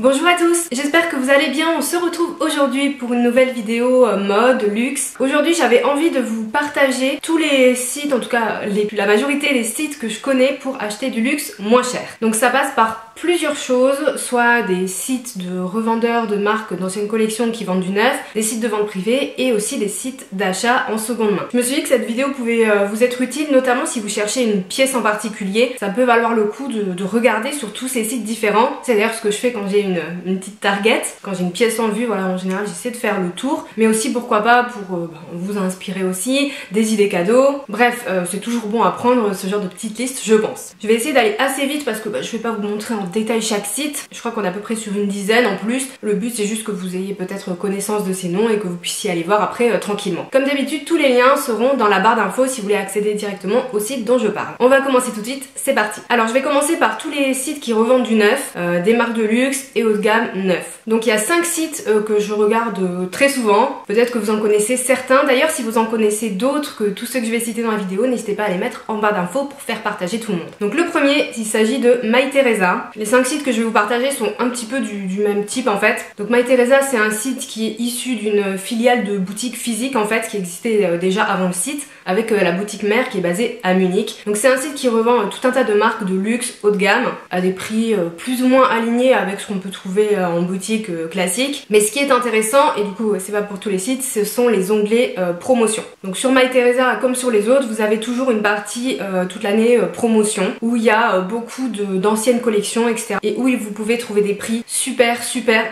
Bonjour à tous, j'espère que vous allez bien. On se retrouve aujourd'hui pour une nouvelle vidéo mode, luxe. Aujourd'hui j'avais envie de vous partager tous les sites, en tout cas la majorité des sites que je connais pour acheter du luxe moins cher. Donc ça passe par plusieurs choses, soit des sites de revendeurs de marques d'anciennes collections qui vendent du neuf, des sites de vente privée et aussi des sites d'achat en seconde main. Je me suis dit que cette vidéo pouvait vous être utile, notamment si vous cherchez une pièce en particulier. Ça peut valoir le coup de regarder sur tous ces sites différents. C'est d'ailleurs ce que je fais quand j'ai une petite target, quand j'ai une pièce en vue. Voilà, en général j'essaie de faire le tour, mais aussi pourquoi pas pour vous inspirer aussi, des idées cadeaux. Bref, c'est toujours bon à prendre ce genre de petite liste, je pense. Je vais essayer d'aller assez vite parce que je vais pas vous montrer en détail chaque site. Je crois qu'on est à peu près sur une dizaine en plus. Le but c'est juste que vous ayez peut-être connaissance de ces noms et que vous puissiez aller voir après tranquillement. Comme d'habitude, tous les liens seront dans la barre d'infos si vous voulez accéder directement au site dont je parle. On va commencer tout de suite, c'est parti. Alors je vais commencer par tous les sites qui revendent du neuf, des marques de luxe et haut de gamme neuf. Donc il y a 5 sites que je regarde très souvent. Peut-être que vous en connaissez certains. D'ailleurs, si vous en connaissez d'autres que tous ceux que je vais citer dans la vidéo, n'hésitez pas à les mettre en barre d'infos pour faire partager tout le monde. Donc le premier, il s'agit de Mytheresa. Les 5 sites que je vais vous partager sont un petit peu du même type en fait. Donc Mytheresa, c'est un site qui est issu d'une filiale de boutique physique en fait, qui existait déjà avant le site, avec la boutique mère qui est basée à Munich. Donc c'est un site qui revend tout un tas de marques de luxe haut de gamme à des prix plus ou moins alignés avec ce qu'on peut trouver en boutique classique. Mais ce qui est intéressant, et du coup c'est pas pour tous les sites, ce sont les onglets promotion. Donc sur Mytheresa comme sur les autres, vous avez toujours une partie toute l'année promotion où il y a beaucoup d'anciennes collections, etc. Et où vous pouvez trouver des prix super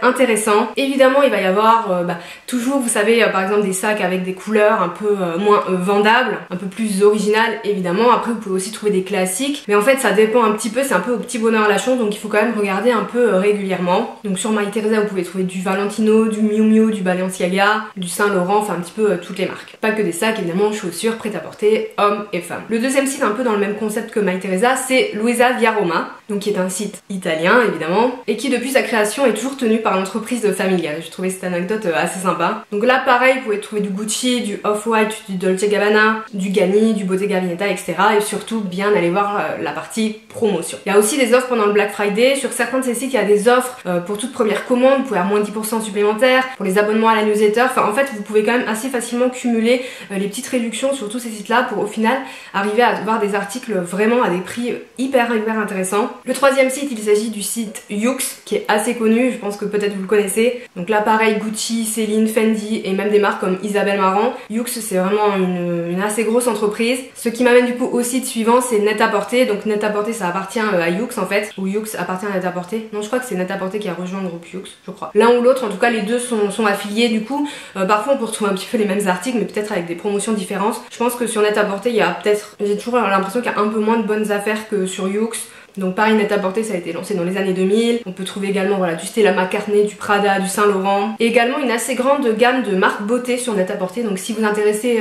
intéressants. Évidemment il va y avoir toujours, vous savez, par exemple des sacs avec des couleurs un peu moins vendables, un peu plus originales évidemment. Après vous pouvez aussi trouver des classiques, mais en fait ça dépend un petit peu, c'est un peu au petit bonheur la chance, donc il faut quand même regarder un peu régulièrement. Donc sur Mytheresa vous pouvez trouver du Valentino, du Miu Miu, du Balenciaga, du Saint Laurent, enfin un petit peu toutes les marques. Pas que des sacs évidemment, chaussures, prêt-à-porter, hommes et femmes. Le deuxième site un peu dans le même concept que Mytheresa, c'est Luisa Via Roma, donc qui est un site italien évidemment, et qui depuis sa création est toujours tenu par l'entreprise familiale. J'ai trouvé cette anecdote assez sympa. Donc là pareil, vous pouvez trouver du Gucci, du Off-White, du Dolce Gabbana, du Ganni, du Bottega Veneta, etc. Et surtout bien aller voir la partie promotion. Il y a aussi des offres pendant le Black Friday. Sur certains de ces sites, il y a des offres pour toute première commande, vous pouvez avoir moins 10% supplémentaires, pour les abonnements à la newsletter. Enfin en fait vous pouvez quand même assez facilement cumuler les petites réductions sur tous ces sites là pour au final arriver à avoir des articles vraiment à des prix hyper intéressants. Le troisième site, il s'agit du site Yoox qui est assez connu, je pense que peut-être vous le connaissez. Donc là pareil, Gucci, Céline, Fendi et même des marques comme Isabelle Marant. Yoox c'est vraiment une assez grosse entreprise. Ce qui m'amène du coup au site suivant, c'est Net-a-Porter. Donc Net-a-Porter ça appartient à Yoox en fait, ou Yoox appartient à Net-a-Porter. Non, je crois que c'est Net-a-Porter qui a rejoint le groupe Yoox, je crois. L'un ou l'autre, en tout cas les deux sont affiliés du coup. Parfois on peut retrouver un petit peu les mêmes articles mais peut-être avec des promotions différentes. Je pense que sur Net-a-Porter il y a peut-être, j'ai toujours l'impression qu'il y a un peu moins de bonnes affaires que sur Yoox. Donc pareil, Net-a-Porter ça a été lancé dans les années 2000. On peut trouver également voilà, du Stella McCartney, du Prada, du Saint Laurent. Et également une assez grande gamme de marques beauté sur Net-a-Porter. Donc si vous vous intéressez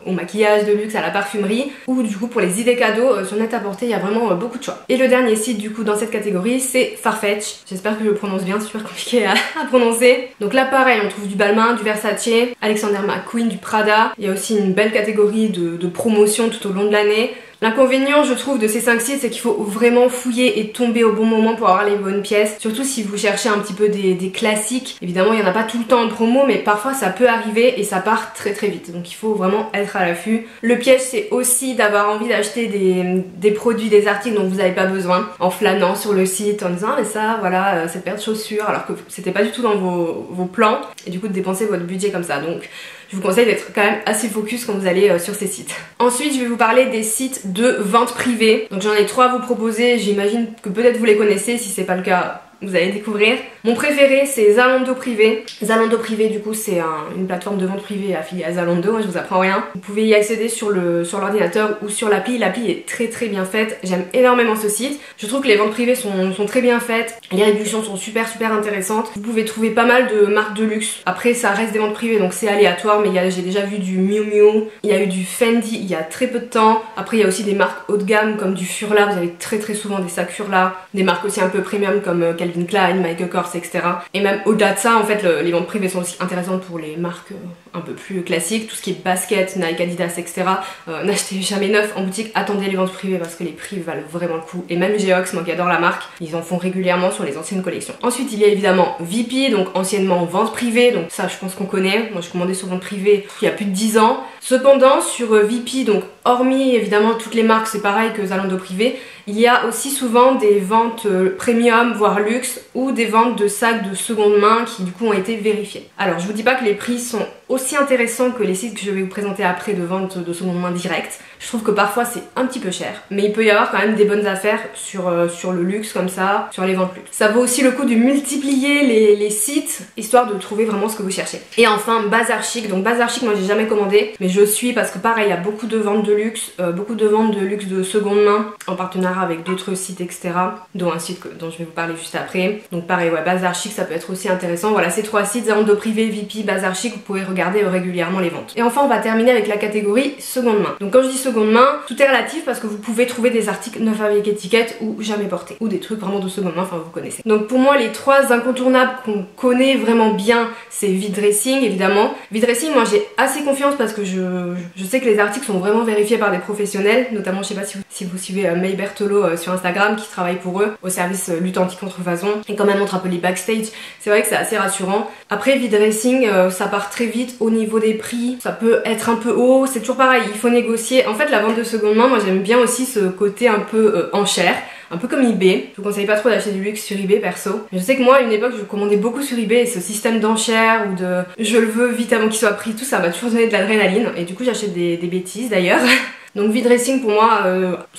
au maquillage de luxe, à la parfumerie, ou du coup pour les idées cadeaux, sur Net-a-Porter il y a vraiment beaucoup de choix. Et le dernier site du coup dans cette catégorie, c'est Farfetch. J'espère que je le prononce bien, c'est super compliqué à prononcer. Donc là pareil, on trouve du Balmain, du Versace, Alexander McQueen, du Prada. Il y a aussi une belle catégorie de promotion tout au long de l'année. L'inconvénient je trouve de ces 5 sites, c'est qu'il faut vraiment fouiller et tomber au bon moment pour avoir les bonnes pièces. Surtout si vous cherchez un petit peu des classiques. Évidemment il n'y en a pas tout le temps en promo, mais parfois ça peut arriver et ça part très vite. Donc il faut vraiment être à l'affût. Le piège c'est aussi d'avoir envie d'acheter des produits, des articles dont vous n'avez pas besoin, en flânant sur le site en disant mais ça voilà, cette paire de chaussures, alors que c'était pas du tout dans vos plans, et du coup de dépenser votre budget comme ça. Donc je vous conseille d'être quand même assez focus quand vous allez sur ces sites. Ensuite je vais vous parler des sites de vente privée. Donc j'en ai 3 à vous proposer, j'imagine que peut-être vous les connaissez, si c'est pas le cas vous allez découvrir. Mon préféré c'est Zalando Privé. Zalando Privé du coup c'est une plateforme de vente privée affiliée à Zalando, je vous apprends rien. Vous pouvez y accéder sur l'ordinateur ou sur l'appli. L'appli est très bien faite, j'aime énormément ce site. Je trouve que les ventes privées sont très bien faites, les réductions sont super intéressantes. Vous pouvez trouver pas mal de marques de luxe. Après ça reste des ventes privées donc c'est aléatoire, mais j'ai déjà vu du Miu Miu, il y a eu du Fendi il y a très peu de temps. Après il y a aussi des marques haut de gamme comme du Furla, vous avez très souvent des sacs Furla. Des marques aussi un peu premium comme Calvin Klein, Michael Kors, etc. Et même au-delà de ça, en fait, les ventes privées sont aussi intéressantes pour les marques un peu plus classiques, tout ce qui est basket, Nike, Adidas, etc. N'achetez jamais neuf en boutique, attendez les ventes privées parce que les prix valent vraiment le coup. Et même Geox, moi qui adore la marque, ils en font régulièrement sur les anciennes collections. Ensuite, il y a évidemment VP, donc anciennement vente privée, donc ça je pense qu'on connaît. Moi je commandais sur vente privée il y a plus de 10 ans. Cependant, sur VP, donc hormis évidemment toutes les marques, c'est pareil que Zalando privé, il y a aussi souvent des ventes premium, voire luxe, ou des ventes de sacs de seconde main qui du coup ont été vérifiés. Alors je vous dis pas que les prix sont aussi intéressants que les sites que je vais vous présenter après de vente de seconde main directe. Je trouve que parfois c'est un petit peu cher, mais il peut y avoir quand même des bonnes affaires sur le luxe comme ça, sur les ventes luxe. Ça vaut aussi le coup de multiplier les sites, histoire de trouver vraiment ce que vous cherchez. Et enfin Bazar Chic, donc Bazar Chic moi j'ai jamais commandé, mais je suis parce que pareil il y a beaucoup de ventes de luxe, de seconde main en partenariat avec d'autres sites etc, dont un site dont je vais vous parler juste après. Donc pareil ouais, Bazar Chic ça peut être aussi intéressant. Voilà ces trois sites, Zalando privé, VP, Bazar Chic, vous pouvez regarder régulièrement les ventes. Et enfin on va terminer avec la catégorie seconde main. Donc quand je dis seconde main, tout est relatif parce que vous pouvez trouver des articles neufs avec étiquette ou jamais portés, ou des trucs vraiment de seconde main, enfin vous connaissez. Donc pour moi les trois incontournables qu'on connaît vraiment bien, c'est V-Dressing évidemment. V-Dressing moi j'ai assez confiance parce que je sais que les articles sont vraiment vérifiés par des professionnels, notamment je sais pas si vous suivez May Bertolo sur Instagram qui travaille pour eux au service lutte anti-contrefaçon et quand même montre un peu les backstage, c'est vrai que c'est assez rassurant. Après V-Dressing ça part très vite au niveau des prix, ça peut être un peu haut, c'est toujours pareil, il faut négocier. En fait la vente de seconde main, moi j'aime bien aussi ce côté un peu enchère, un peu comme eBay. Je vous conseille pas trop d'acheter du luxe sur eBay perso. Je sais que moi à une époque je commandais beaucoup sur eBay et ce système d'enchère ou de je le veux vite avant qu'il soit pris, tout ça m'a toujours donné de l'adrénaline et du coup j'achète des bêtises d'ailleurs. Donc V-Dressing pour moi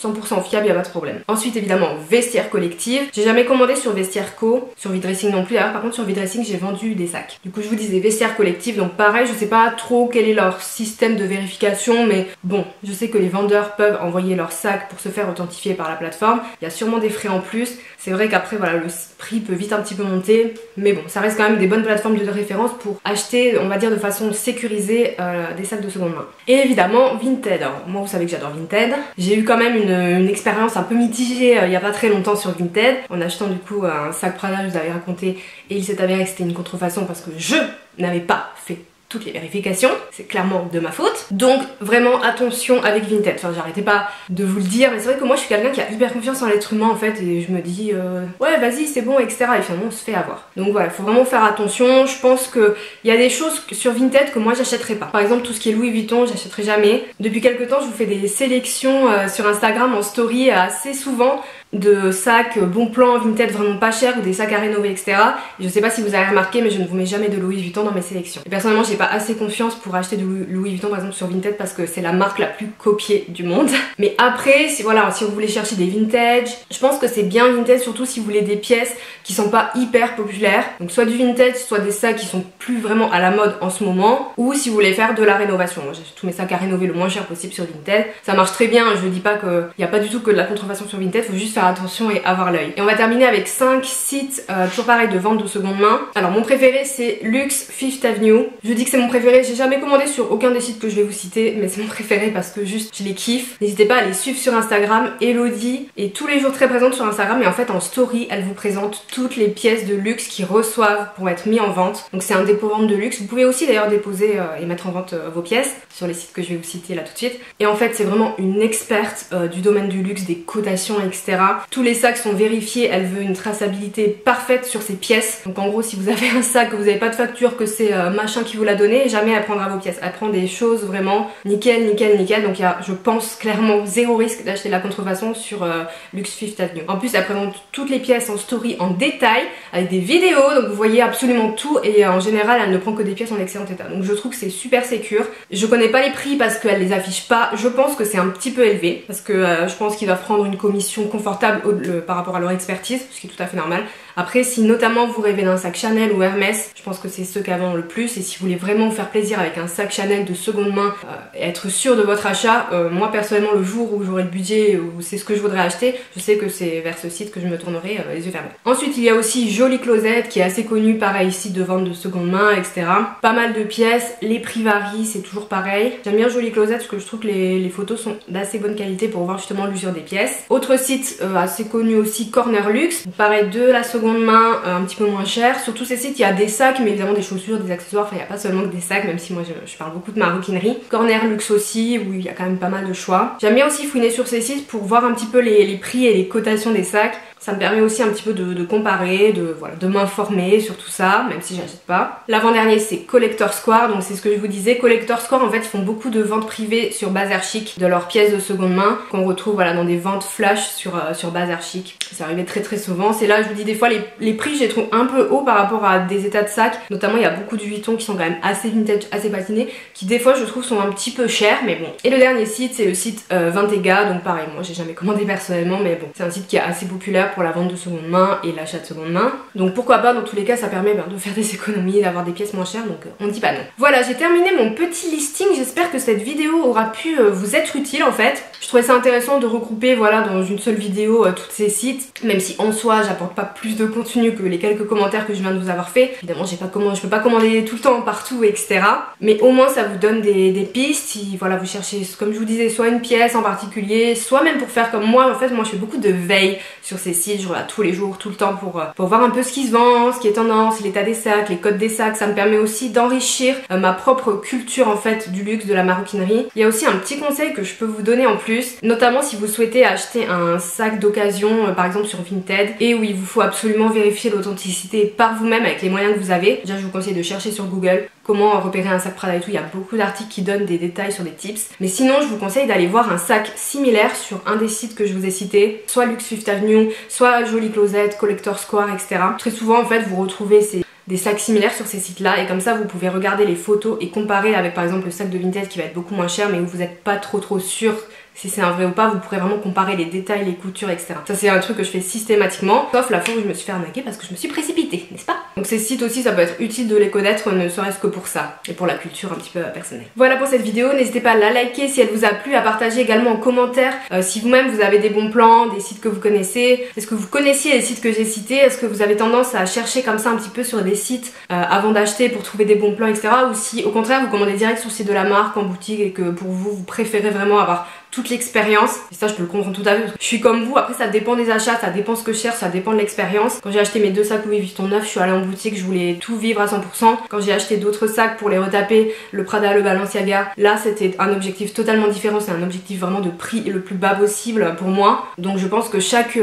100% fiable, y a pas de problème. Ensuite évidemment Vestiaire Collective. J'ai jamais commandé sur Vestiaire Co, sur V-Dressing non plus d'ailleurs. Par contre sur V-Dressing j'ai vendu des sacs. Du coup je vous disais Vestiaire Collective, donc pareil je sais pas trop quel est leur système de vérification, mais bon je sais que les vendeurs peuvent envoyer leurs sacs pour se faire authentifier par la plateforme. Il y a sûrement des frais en plus. C'est vrai qu'après voilà le prix peut vite un petit peu monter, mais bon ça reste quand même des bonnes plateformes de référence pour acheter on va dire de façon sécurisée des sacs de seconde main. Et évidemment Vinted. Alors moi vous savez que j'adore Vinted. J'ai eu quand même une expérience un peu mitigée il y a pas très longtemps sur Vinted en achetant du coup un sac Prada, je vous avais raconté, et il s'est avéré que c'était une contrefaçon parce que je n'avais pas fait toutes les vérifications, c'est clairement de ma faute. Donc vraiment attention avec Vinted. Enfin j'arrêtais pas de vous le dire, mais c'est vrai que moi je suis quelqu'un qui a hyper confiance en l'être humain en fait, et je me dis ouais vas-y c'est bon etc, et finalement on se fait avoir. Donc voilà, faut vraiment faire attention. Je pense que il y a des choses sur Vinted que moi j'achèterai pas. Par exemple tout ce qui est Louis Vuitton, j'achèterai jamais. Depuis quelques temps je vous fais des sélections sur Instagram en story assez souvent de sacs bon plan Vinted vraiment pas cher ou des sacs à rénover etc. Et je sais pas si vous avez remarqué mais je ne vous mets jamais de Louis Vuitton dans mes sélections. Et personnellement j'ai pas assez confiance pour acheter de Louis Vuitton par exemple sur Vinted parce que c'est la marque la plus copiée du monde. Mais après si voilà, si vous voulez chercher des vintage, je pense que c'est bien Vinted surtout si vous voulez des pièces qui sont pas hyper populaires. Donc soit du vintage, soit des sacs qui sont plus vraiment à la mode en ce moment, ou si vous voulez faire de la rénovation. Moi j'ai tous mes sacs à rénover le moins cher possible sur Vinted. Ça marche très bien, je dis pas qu'il n'y a pas du tout que de la contrefaçon sur Vinted, faut juste faire attention et avoir l'œil. Et on va terminer avec 5 sites toujours pareil de vente de seconde main. Alors mon préféré c'est Luxe Fifth Avenue. Je dis que c'est mon préféré, j'ai jamais commandé sur aucun des sites que je vais vous citer, mais c'est mon préféré parce que juste je les kiffe. N'hésitez pas à les suivre sur Instagram, Elodie est tous les jours très présente sur Instagram, et en fait en story elle vous présente toutes les pièces de luxe qu'ils reçoivent pour être mis en vente. Donc c'est un dépôt vente de luxe. Vous pouvez aussi d'ailleurs déposer et mettre en vente vos pièces sur les sites que je vais vous citer là tout de suite. Et en fait c'est vraiment une experte du domaine du luxe, des cotations etc. Tous les sacs sont vérifiés, elle veut une traçabilité parfaite sur ses pièces. Donc en gros si vous avez un sac que vous n'avez pas de facture, que c'est machin qui vous l'a donné, jamais elle prendra vos pièces. Elle prend des choses vraiment nickel nickel nickel. Donc il y a je pense clairement zéro risque d'acheter de la contrefaçon sur Luxe Fifth Avenue. En plus elle présente toutes les pièces en story en détail avec des vidéos, donc vous voyez absolument tout, et en général elle ne prend que des pièces en excellent état. Donc je trouve que c'est super sécure. Je connais pas les prix parce qu'elle les affiche pas. Je pense que c'est un petit peu élevé parce que je pense qu'ils doivent prendre une commission confortable par rapport à leur expertise, ce qui est tout à fait normal. Après si notamment vous rêvez d'un sac Chanel ou Hermès, je pense que c'est ceux qui vendent le plus, et si vous voulez vraiment vous faire plaisir avec un sac Chanel de seconde main et être sûr de votre achat, moi personnellement le jour où j'aurai le budget où c'est ce que je voudrais acheter, je sais que c'est vers ce site que je me tournerai les yeux fermés. Ensuite il y a aussi Jolie Closet qui est assez connu, pareil site de vente de seconde main etc. Pas mal de pièces, les prix varient, c'est toujours pareil. J'aime bien Jolie Closet parce que je trouve que les photos sont d'assez bonne qualité pour voir justement l'usure des pièces. Autre site assez connu aussi, Corner Luxe, pareil de la seconde seconde main un petit peu moins cher. Sur tous ces sites il y a des sacs mais évidemment des chaussures, des accessoires, enfin il n'y a pas seulement que des sacs, même si moi je parle beaucoup de maroquinerie. Corner Luxe aussi où il y a quand même pas mal de choix. J'aime bien aussi fouiner sur ces sites pour voir un petit peu les prix et les cotations des sacs. Ça me permet aussi un petit peu de comparer, de m'informer sur tout ça, même si j'achète pas. L'avant-dernier c'est Collector Square, donc c'est ce que je vous disais. Collector Square en fait ils font beaucoup de ventes privées sur Bazar Chic de leurs pièces de seconde main qu'on retrouve voilà, dans des ventes flash sur Bazar Chic. Ça arrivait très souvent. C'est là je vous dis des fois les prix je les trouve un peu hauts par rapport à des états de sac. Notamment il y a beaucoup de Vuitton qui sont quand même assez vintage, assez patinés, qui des fois je trouve sont un petit peu chers mais bon. Et le dernier site c'est le site Vintega, donc pareil moi j'ai jamais commandé personnellement mais bon c'est un site qui est assez populaire pour la vente de seconde main et l'achat de seconde main. Donc pourquoi pas, dans tous les cas ça permet de faire des économies, d'avoir des pièces moins chères, donc on dit pas non. Voilà, j'ai terminé mon petit listing, j'espère que cette vidéo aura pu vous être utile en fait. Je trouvais ça intéressant de regrouper voilà dans une seule vidéo tous ces sites, même si en soi j'apporte pas plus de contenu que les quelques commentaires que je viens de vous avoir fait. Évidemment je peux pas commander tout le temps partout etc. Mais au moins ça vous donne des pistes si voilà vous cherchez comme je vous disais soit une pièce en particulier, soit même pour faire comme moi. En fait moi je fais beaucoup de veille sur ces sites, je regarde tous les jours, tout le temps pour voir un peu ce qui se vend, ce qui est tendance, l'état des sacs, les codes des sacs. Ça me permet aussi d'enrichir ma propre culture en fait du luxe, de la maroquinerie. Il y a aussi un petit conseil que je peux vous donner en plus, notamment si vous souhaitez acheter un sac d'occasion par exemple sur Vinted et où il vous faut absolument vérifier l'authenticité par vous-même avec les moyens que vous avez. Déjà je vous conseille de chercher sur Google comment repérer un sac Prada et tout, il y a beaucoup d'articles qui donnent des détails sur des tips. Mais sinon je vous conseille d'aller voir un sac similaire sur un des sites que je vous ai cités, soit Luxe Fifth Avenue, soit Jolie Closet, Collector Square, etc. Très souvent en fait vous retrouvez des sacs similaires sur ces sites là et comme ça vous pouvez regarder les photos et comparer avec par exemple le sac de Vinted qui va être beaucoup moins cher mais où vous n'êtes pas trop sûr si c'est un vrai ou pas. Vous pourrez vraiment comparer les détails, les coutures, etc. Ça c'est un truc que je fais systématiquement, sauf la fois où je me suis fait arnaquer parce que je me suis précipitée, n'est-ce pas? Donc ces sites aussi ça peut être utile de les connaître, ne serait-ce que pour ça et pour la culture un petit peu personnelle. Voilà pour cette vidéo, n'hésitez pas à la liker si elle vous a plu, à partager également en commentaire si vous-même vous avez des bons plans, des sites que vous connaissez. Est-ce que vous connaissiez les sites que j'ai cités? Est-ce que vous avez tendance à chercher comme ça un petit peu sur des sites avant d'acheter pour trouver des bons plans, etc. Ou si au contraire vous commandez direct sur le site de la marque en boutique et que pour vous préférez vraiment avoir toute l'expérience. Et ça je peux le comprendre tout à fait parce que je suis comme vous. Après ça dépend des achats, ça dépend ce que je cherche, ça dépend de l'expérience. Quand j'ai acheté mes deux sacs Louis Vuitton neufs, je suis allée en boutique, je voulais tout vivre à 100%. Quand j'ai acheté d'autres sacs pour les retaper, le Prada, le Balenciaga, là c'était un objectif totalement différent. C'est un objectif vraiment de prix le plus bas possible pour moi. Donc je pense que chaque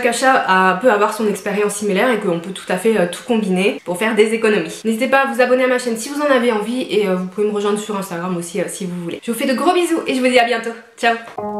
achat peut avoir son expérience similaire et qu'on peut tout à fait tout combiner pour faire des économies. N'hésitez pas à vous abonner à ma chaîne si vous en avez envie et vous pouvez me rejoindre sur Instagram aussi si vous voulez. Je vous fais de gros bisous et je vous dis à bientôt. Ciao!